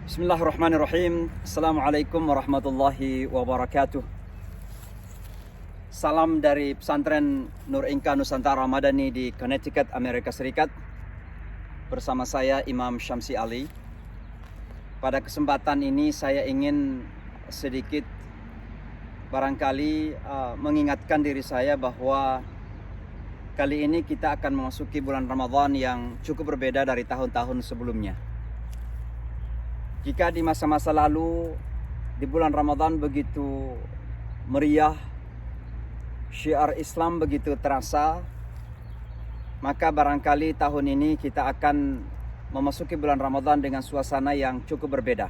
Bismillahirrahmanirrahim. Assalamualaikum warahmatullahi wabarakatuh. Salam dari pesantren Nur Inka Nusantara Madani di Connecticut, Amerika Serikat. Bersama saya Imam Syamsi Ali. Pada kesempatan ini saya ingin sedikit barangkali mengingatkan diri saya bahwa kali ini kita akan memasuki bulan Ramadan yang cukup berbeda dari tahun-tahun sebelumnya. Jika di masa-masa lalu di bulan Ramadan begitu meriah, syiar Islam begitu terasa, maka barangkali tahun ini kita akan memasuki bulan Ramadan dengan suasana yang cukup berbeda.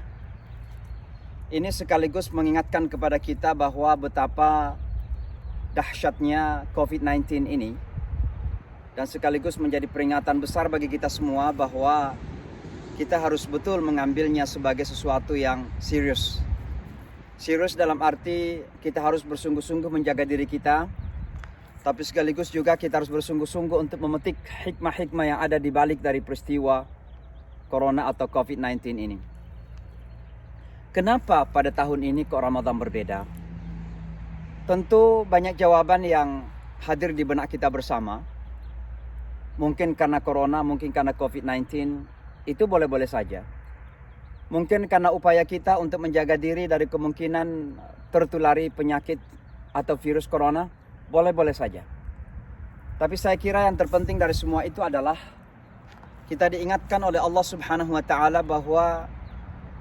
Ini sekaligus mengingatkan kepada kita bahwa betapa dahsyatnya COVID-19 ini, dan sekaligus menjadi peringatan besar bagi kita semua bahwa kita harus betul mengambilnya sebagai sesuatu yang serius. Serius dalam arti kita harus bersungguh-sungguh menjaga diri kita, tapi sekaligus juga kita harus bersungguh-sungguh untuk memetik hikmah-hikmah yang ada di balik dari peristiwa Corona atau COVID-19 ini. Kenapa pada tahun ini kok Ramadan berbeda? Tentu banyak jawaban yang hadir di benak kita bersama. Mungkin karena Corona, mungkin karena COVID-19, itu boleh-boleh saja. Mungkin karena upaya kita untuk menjaga diri dari kemungkinan tertulari penyakit atau virus corona, boleh-boleh saja. Tapi saya kira yang terpenting dari semua itu adalah kita diingatkan oleh Allah Subhanahu wa Ta'ala bahwa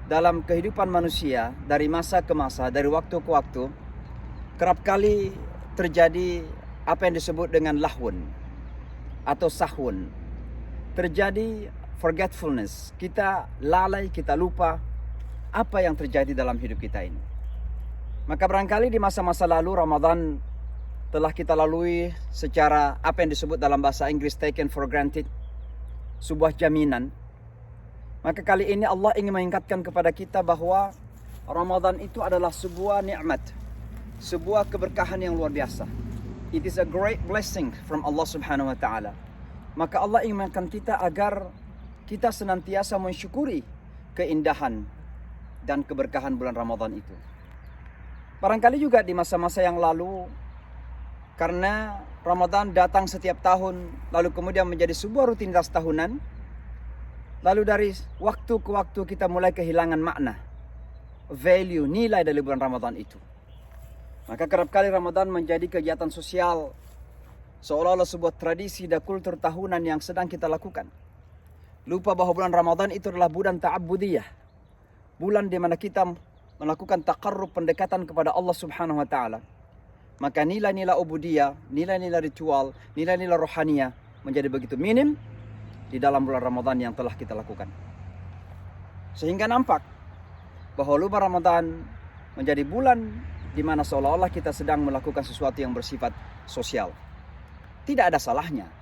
dalam kehidupan manusia, dari masa ke masa, dari waktu ke waktu, kerap kali terjadi apa yang disebut dengan lahun atau sahun. Terjadi forgetfulness, kita lalai, kita lupa apa yang terjadi dalam hidup kita ini. Maka barangkali di masa-masa lalu Ramadan telah kita lalui secara apa yang disebut dalam bahasa Inggris taken for granted, sebuah jaminan. Maka kali ini Allah ingin mengingatkan kepada kita bahwa Ramadan itu adalah sebuah nikmat, sebuah keberkahan yang luar biasa. It is a great blessing from Allah Subhanahu wa Ta'ala. Maka Allah ingin mengingatkan kita agar kita senantiasa mensyukuri keindahan dan keberkahan bulan Ramadan itu. Barangkali juga di masa-masa yang lalu, karena Ramadan datang setiap tahun, lalu kemudian menjadi sebuah rutinitas tahunan, lalu dari waktu ke waktu kita mulai kehilangan makna, value, nilai dari bulan Ramadan itu. Maka kerap kali Ramadan menjadi kegiatan sosial, seolah-olah sebuah tradisi dan kultur tahunan yang sedang kita lakukan. Lupa bahwa bulan Ramadan itu adalah bulan ta'abbudiyah. Bulan di mana kita melakukan taqarrub, pendekatan kepada Allah Subhanahu wa Ta'ala. Maka nilai-nilai ubudiyah, nilai-nilai ritual, nilai-nilai rohaniah menjadi begitu minim di dalam bulan Ramadan yang telah kita lakukan. Sehingga nampak bahwa lupa Ramadan menjadi bulan di mana seolah-olah kita sedang melakukan sesuatu yang bersifat sosial. Tidak ada salahnya.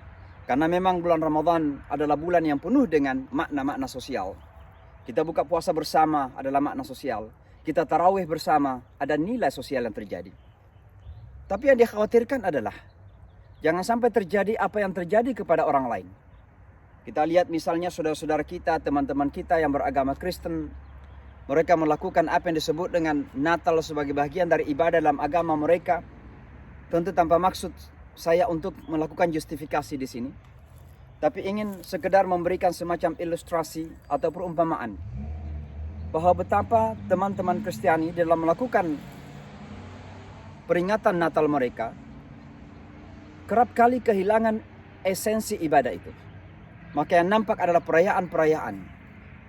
Karena memang bulan Ramadan adalah bulan yang penuh dengan makna-makna sosial. Kita buka puasa bersama adalah makna sosial. Kita tarawih bersama, ada nilai sosial yang terjadi. Tapi yang dikhawatirkan adalah jangan sampai terjadi apa yang terjadi kepada orang lain. Kita lihat misalnya saudara-saudara kita, teman-teman kita yang beragama Kristen. Mereka melakukan apa yang disebut dengan Natal sebagai bagian dari ibadah dalam agama mereka. Tentu tanpa maksud saya untuk melakukan justifikasi di sini, tapi ingin sekedar memberikan semacam ilustrasi atau perumpamaan bahwa betapa teman-teman Kristiani dalam melakukan peringatan Natal mereka kerap kali kehilangan esensi ibadah itu. Maka yang nampak adalah perayaan-perayaan.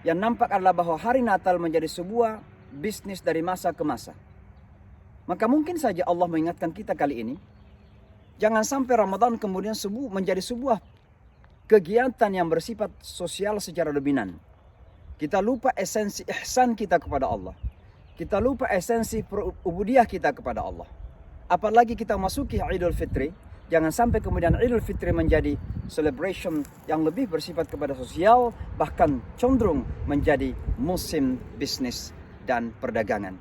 Yang nampak adalah bahwa hari Natal menjadi sebuah bisnis dari masa ke masa. Maka mungkin saja Allah mengingatkan kita kali ini, jangan sampai Ramadan kemudian menjadi sebuah kegiatan yang bersifat sosial secara dominan. Kita lupa esensi ihsan kita kepada Allah. Kita lupa esensi ubudiyah kita kepada Allah. Apalagi kita masuki Idul Fitri, jangan sampai kemudian Idul Fitri menjadi celebration yang lebih bersifat kepada sosial, bahkan cenderung menjadi musim bisnis dan perdagangan.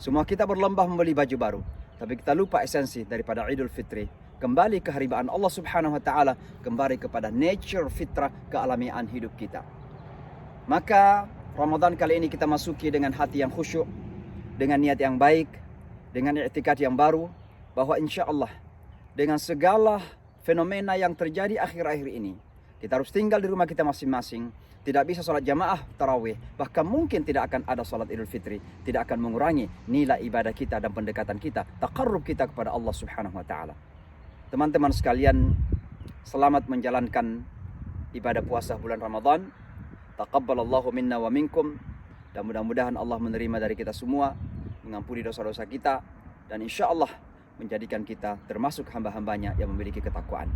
Semua kita berlomba membeli baju baru, tapi kita lupa esensi daripada Idul Fitri. Kembali ke haribaan Allah Subhanahu wa Ta'ala, kembali kepada nature fitrah kealamian hidup kita. Maka Ramadan kali ini kita masuki dengan hati yang khusyuk, dengan niat yang baik, dengan i'tikad yang baru, bahwa insya Allah dengan segala fenomena yang terjadi akhir-akhir ini, kita harus tinggal di rumah kita masing-masing, tidak bisa sholat jamaah tarawih, bahkan mungkin tidak akan ada sholat Idul Fitri, tidak akan mengurangi nilai ibadah kita dan pendekatan kita, taqarrub kita kepada Allah Subhanahu wa taala. Teman-teman sekalian, selamat menjalankan ibadah puasa bulan Ramadan. Taqabbalallahu minna wa minkum. Dan mudah-mudahan Allah menerima dari kita semua, mengampuni dosa-dosa kita, dan insya Allah menjadikan kita termasuk hamba-hambanya yang memiliki ketakwaan.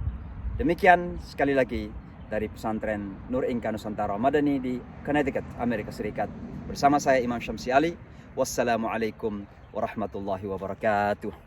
Demikian sekali lagi dari pesantren Nur Inka Nusantara Madani di Connecticut, Amerika Serikat. Bersama saya Imam Syamsi Ali. Wassalamualaikum warahmatullahi wabarakatuh.